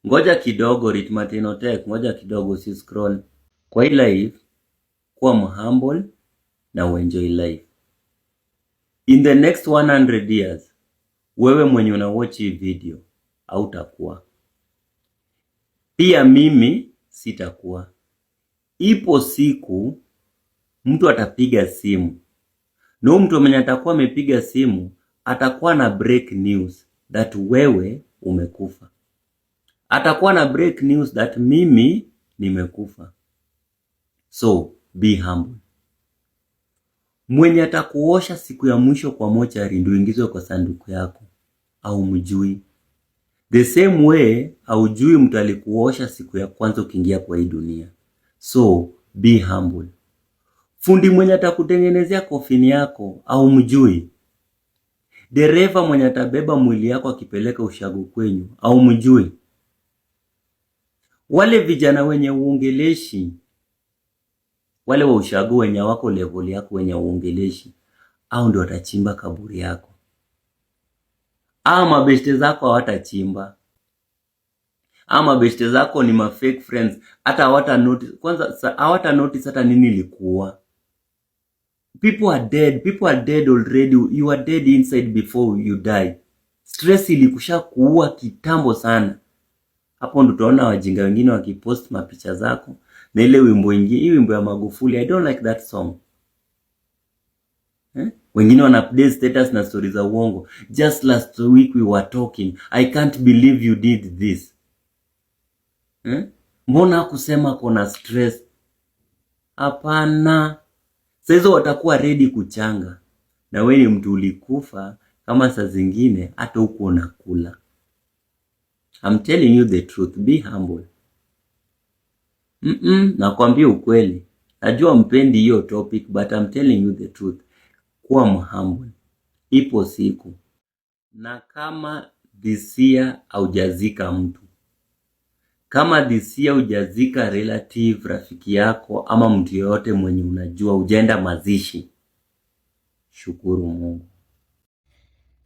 Ngoja kidogo Ritmatinotek, ngoja kidogo si scroll. Kwa hii life, kuwa humble na uenjoy life. In the next 100 years, wewe mwenye una watch hii video, hautakuwa. Pia mimi sitakuwa. Ipo siku, mtu atapiga simu. Na huyu mtu mwenye atakuwa amepiga simu, atakuwa na break news that wewe umekufa. Atakuwa na break news that mimi nimekufa. So, be humble. Mwenye atakuosha siku ya mwisho kwa mochari ndio ingizwe kwa sanduku yako, au mjui. The same way, haujui mtu alikuosha siku ya kwanza ukiingia kwa hii dunia. So, be humble. Fundi mwenye atakutengenezea kofini yako, au mjui. Dereva mwenye atabeba mwili yako akipeleka ushago kwenyu, au mjui. Wale vijana wenye uongeleshi, wale wa ushago wenye wako level yako wenye uongeleshi, au ndio watachimba kaburi yako. Ama mabeshte zako hawatachimba. Ama mabeshte zako ni ma fake friends, hata hawata notice. Kwanza hawata notice hata nini ilikuwa. People are dead already. You are dead inside before you die. Stress ilikusha kuua kitambo sana. Hapo ndo utaona wajinga wengine wakipost mapicha zako na ile wimbo ingine, hii wimbo ya Magufuli. I don't like that song. Wengine wana update status na stories za uongo. Just last week we were talking. I can't believe you did this. Mbona kusema kuna stress? Hapana. Sasa watakuwa ready kuchanga. Na wewe ni mtu ulikufa, kama saa zingine hata huko unakula. I'm telling you the truth. Be humble. Nakwambia ukweli. Najua mpendi hiyo topic, but I'm telling you the truth. Kuwa humble. Ipo siku. Na kama this year haujazika mtu, kama this year hujazika relative, rafiki yako, ama mtu yoyote mwenye unajua, hujaenda mazishi, shukuru Mungu.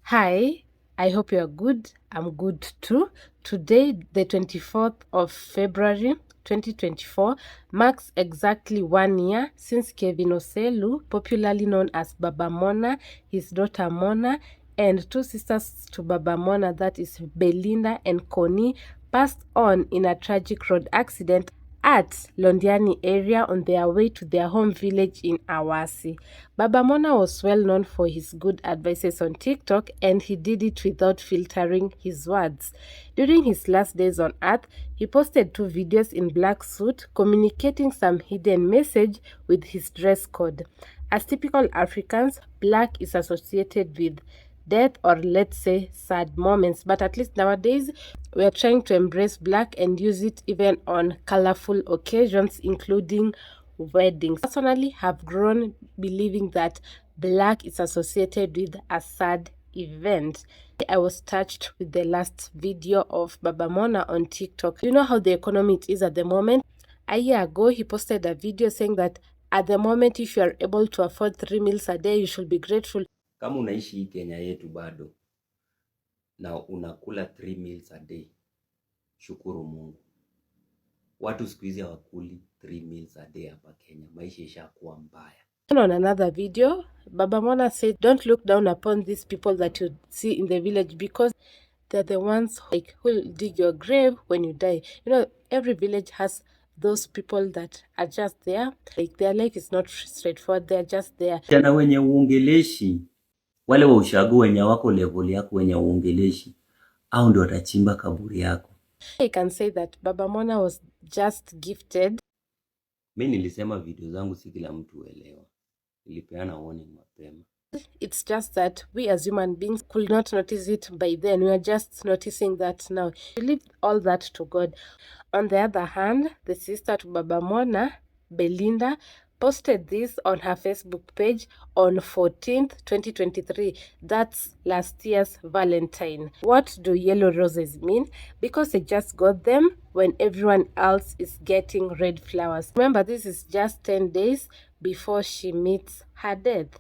Hi, I hope you are good. I'm good too. Today, the 24th of February 2024, marks exactly 1 year since Kevin Oselu, popularly known as Baba Mona, his daughter Mona, and two sisters to Baba Mona, that is Belinda and Conny, passed on in a tragic road accident at Londiani area on their way to their home village in Awasi. Baba Mona was well known for his good advices on TikTok, and he did it without filtering his words. During his last days on earth, he posted 2 videos in black suit communicating some hidden message with his dress code. As typical Africans, black is associated with death, or let's say sad moments, but at least nowadays we are trying to embrace black and use it even on colorful occasions, including weddings. Personally, have grown believing that black is associated with a sad event. I was touched with the last video of Baba Mona on TikTok. You know how the economy is at the moment. A year ago, he posted a video saying that at the moment, if you are able to afford 3 meals a day, you should be grateful. Kama unaishi hii Kenya yetu bado na unakula 3 meals a day, shukuru Mungu. Watu siku hizi hawakuli 3 meals a day hapa Kenya. Maisha ishakuwa mbaya. On another video, Baba Mona said, don't look down upon these people that you see in the village, because they're the ones who will dig your grave when you die. You know, every village has those people that are just there. Like, their life is not straightforward. They're just there. Tena wenye uongeleshi, wale wa ushago wenye wako level yako wenye uongeleshi, au ndio watachimba kaburi yako. I can say that Baba Mona was just gifted. Mimi nilisema video zangu si kila mtu uelewa. Nilipeana warning mapema. It's just that we as human beings could not notice it by then. We are just noticing that now. We leave all that to God. On the other hand, the sister to Baba Mona, Belinda, posted this on her Facebook page on 14th, 2023. That's last year's Valentine. What do yellow roses mean? Because they just got them when everyone else is getting red flowers. Remember, this is just 10 days before she meets her death.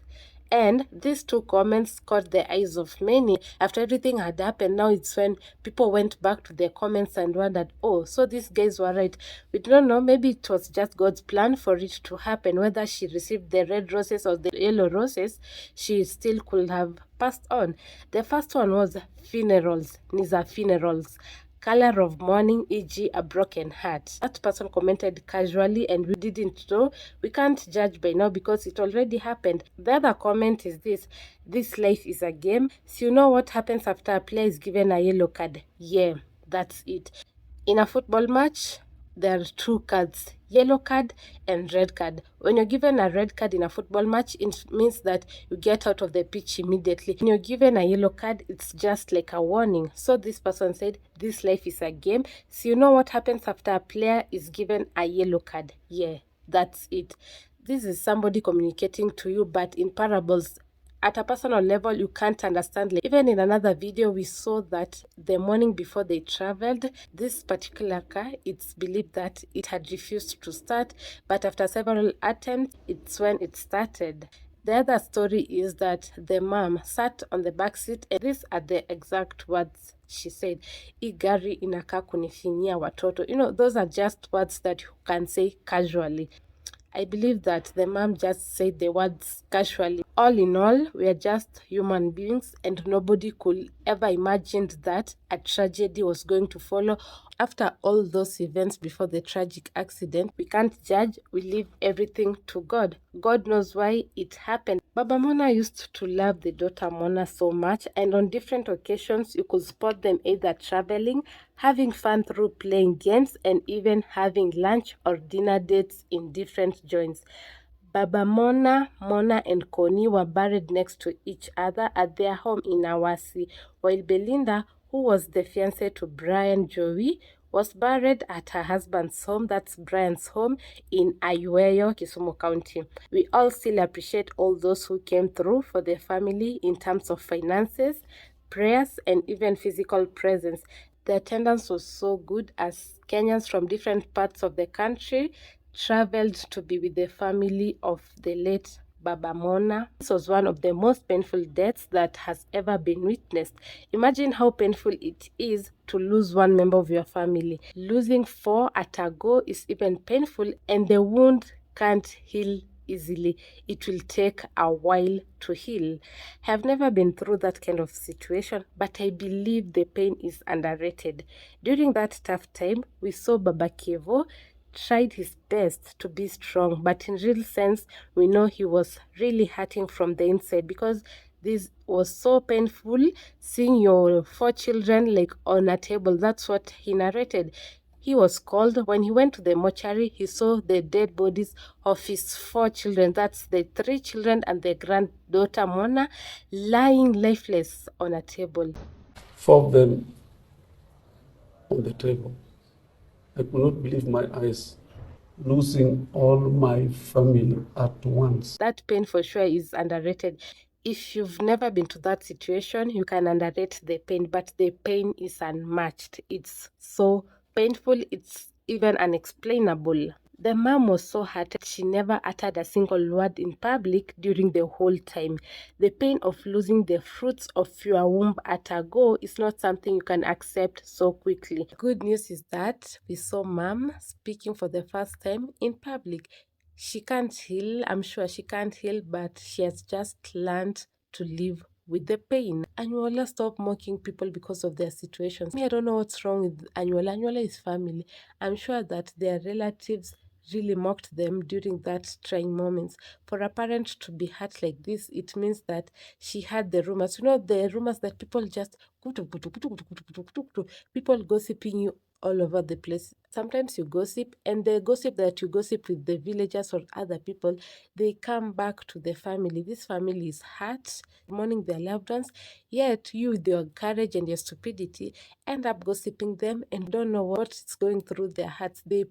And these two comments caught the eyes of many. After everything had happened, now it's when people went back to their comments and wondered, oh, so these guys were right. We don't know, maybe it was just God's plan for it to happen. Whether she received the red roses or the yellow roses, she still could have passed on. The first one was funerals, Niza funerals. Color of mourning, e.g. a broken heart. That person commented casually and we didn't know. We can't judge by now because it already happened. The other comment is this life is a game. So you know what happens after a player is given a yellow card? Yeah, that's it. In a football match, there are two cards, yellow card and red card. When you're given a red card in a football match, it means that you get out of the pitch immediately. When you're given a yellow card, it's just like a warning. So this person said, this life is a game. So you know what happens after a player is given a yellow card? Yeah, that's it. This is somebody communicating to you, but in parables, at a personal level, you can't understand. Like, even in another video, we saw that the morning before they traveled, this particular car, it's believed that it had refused to start, but after several attempts, it's when it started. The other story is that the mom sat on the back seat, and these are the exact words she said. Hii gari inakaa kunifinyia watoto. You know, those are just words that you can say casually. I believe that the mom just said the words casually. All in all, we are just human beings and nobody could ever imagine that a tragedy was going to follow. After all those events before the tragic accident, we can't judge, we leave everything to God. God knows why it happened. Baba Mona used to love the daughter Mona so much, and on different occasions you could spot them either traveling, having fun through playing games, and even having lunch or dinner dates in different joints. Baba Mona, and Conny were buried next to each other at their home in Awasi, while Belinda, who was the fiancée to Brian Joey, was buried at her husband's home, that's Brian's home, in Ayueyo, Kisumu County. We all still appreciate all those who came through for their family in terms of finances, prayers, and even physical presence. The attendance was so good as Kenyans from different parts of the country traveled to be with the family of the late Baba Mona. This was one of the most painful deaths that has ever been witnessed. Imagine how painful it is to lose one member of your family. Losing 4 at a go is even painful, and the wound can't heal easily. It will take a while to heal. I have never been through that kind of situation, but I believe the pain is underrated. During that tough time, we saw Baba Kevo tried his best to be strong, but in real sense, we know he was really hurting from the inside because this was so painful seeing your 4 children like on a table. That's what he narrated. He was called. When he went to the mortuary, he saw the dead bodies of his 4 children. That's the 3 children and the granddaughter Mona lying lifeless on a table. 4 of them on the table. I could not believe my eyes, losing all my family at once. That pain for sure is underrated. If you've never been to that situation, you can underrate the pain, but the pain is unmatched. It's so painful, it's even unexplainable. The mom was so hurt, she never uttered a single word in public during the whole time. The pain of losing the fruits of your womb at a go is not something you can accept so quickly. Good news is that we saw mom speaking for the first time in public. She can't heal, I'm sure she can't heal, but she has just learned to live with the pain. Annuala, stop mocking people because of their situations. I don't know what's wrong with Annuala. Annuala is family. I'm sure that their relatives really mocked them during that trying moments. For a parent to be hurt like this, it means that she had the rumors. You know, the rumors that people just people gossiping you all over the place. Sometimes you gossip, and the gossip that you gossip with the villagers or other people, they come back to the family. This family is hurt, mourning their loved ones, yet you, with your courage and your stupidity, end up gossiping them and don't know what's going through their hearts. The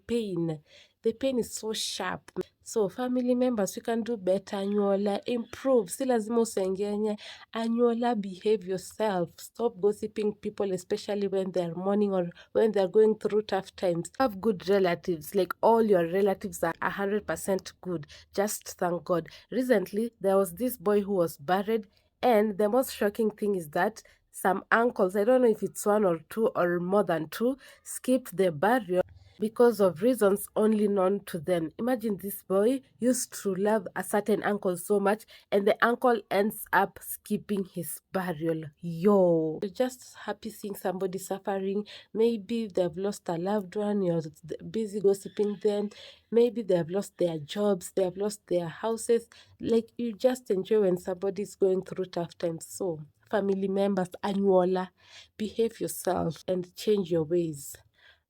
pain is so sharp. So family members, you can do better. Anyola, improve. Si lazima usengenye. Anyola, behave yourself. Stop gossiping people, especially when they're mourning or when they're going through tough times. Have good relatives, like all your relatives are 100% good. Just thank God. Recently, there was this boy who was buried, and the most shocking thing is that some uncles, I don't know if it's one or two or more than two, skipped the burial because of reasons only known to them. Imagine this boy used to love a certain uncle so much, and the uncle ends up skipping his burial. Yo, you're just happy seeing somebody suffering. Maybe they've lost a loved one, you're busy gossiping them. Maybe they've lost their jobs, they have lost their houses. Like, you just enjoy when somebody's going through tough times. So, family members, Annuala, behave yourself and change your ways.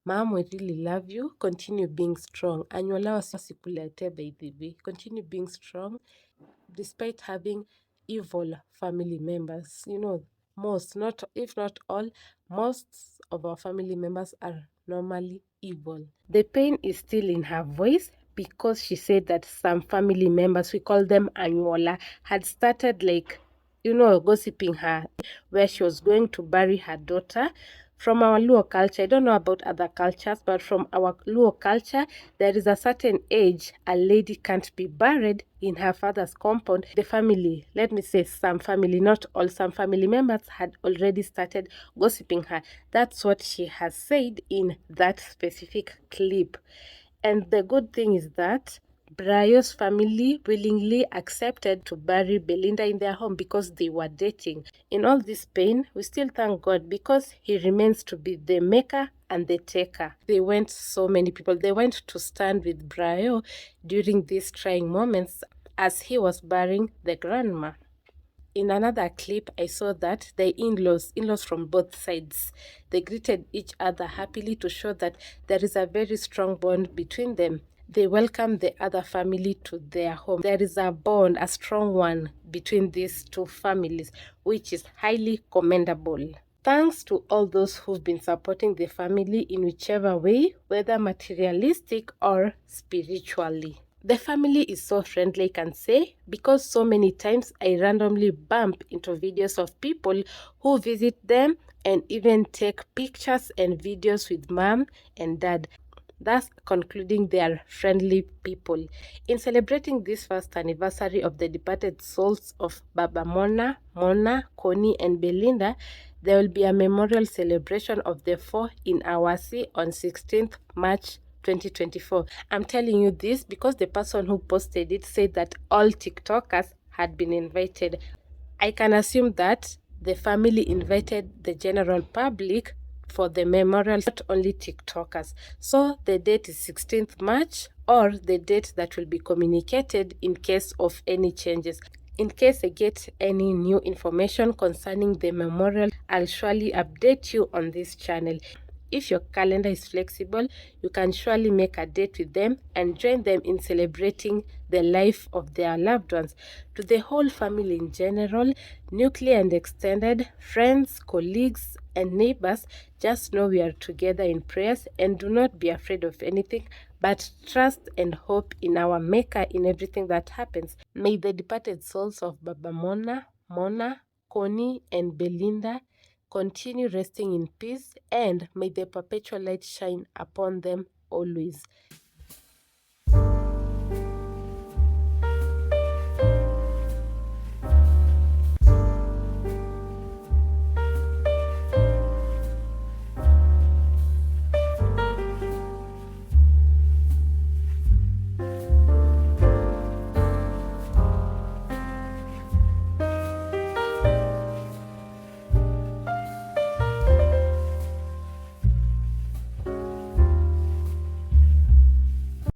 Mom, we really love you. Continue being strong. Anyola wasikulete by the way. Continue being strong despite having evil family members. You know, most, not if not all, most of our family members are normally evil. The pain is still in her voice because she said that some family members, we call them Anyola, had started gossiping her where she was going to bury her daughter. From our Luo culture, I don't know about other cultures, but from our Luo culture, there is a certain age a lady can't be buried in her father's compound. The family, let me say some family, not all, some family members had already started gossiping her. That's what she has said in that specific clip. And the good thing is that Brayo's family willingly accepted to bury Belinda in their home because they were dating. In all this pain, we still thank God because He remains to be the maker and the taker. So many people, they went to stand with Brayo during these trying moments as he was burying the grandma. In another clip, I saw that the in-laws from both sides, they greeted each other happily to show that there is a very strong bond between them. They welcome the other family to their home. There is a bond, a strong one between these two families, which is highly commendable. Thanks to all those who've been supporting the family in whichever way, whether materialistic or spiritually. The family is so friendly, I can say, because so many times I randomly bump into videos of people who visit them and even take pictures and videos with mom and dad, thus concluding they are friendly people. In celebrating this first anniversary of the departed souls of Baba Mona, Conny and Belinda, there will be a memorial celebration of the four in Awasi on 16th March 2024. I'm telling you this because the person who posted it said that all TikTokers had been invited. I can assume that the family invited the general public for the memorial, not only TikTokers. So the date is 16th March or the date that will be communicated in case of any changes. In case I get any new information concerning the memorial, I'll surely update you on this channel. If your calendar is flexible, you can surely make a date with them and join them in celebrating the life of their loved ones. To the whole family in general, nuclear and extended, friends, colleagues, and neighbors, just know we are together in prayers and do not be afraid of anything, but trust and hope in our Maker in everything that happens. May the departed souls of Baba Mona, Conny, and Belinda continue resting in peace, and may the perpetual light shine upon them always.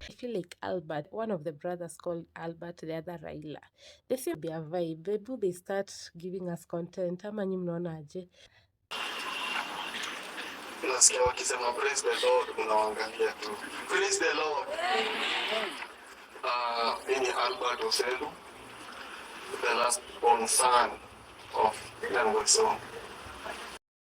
I feel like Albert, one of the brothers called Albert, the other Raila. They seem to be a vibe. Maybe they start giving us content. Ama nyi mnaona aje? Nasikia wakisema praise the Lord, unawaangalia tu. Praise the Lord. Mimi Albert Oselu, the last born son of Young Wilson.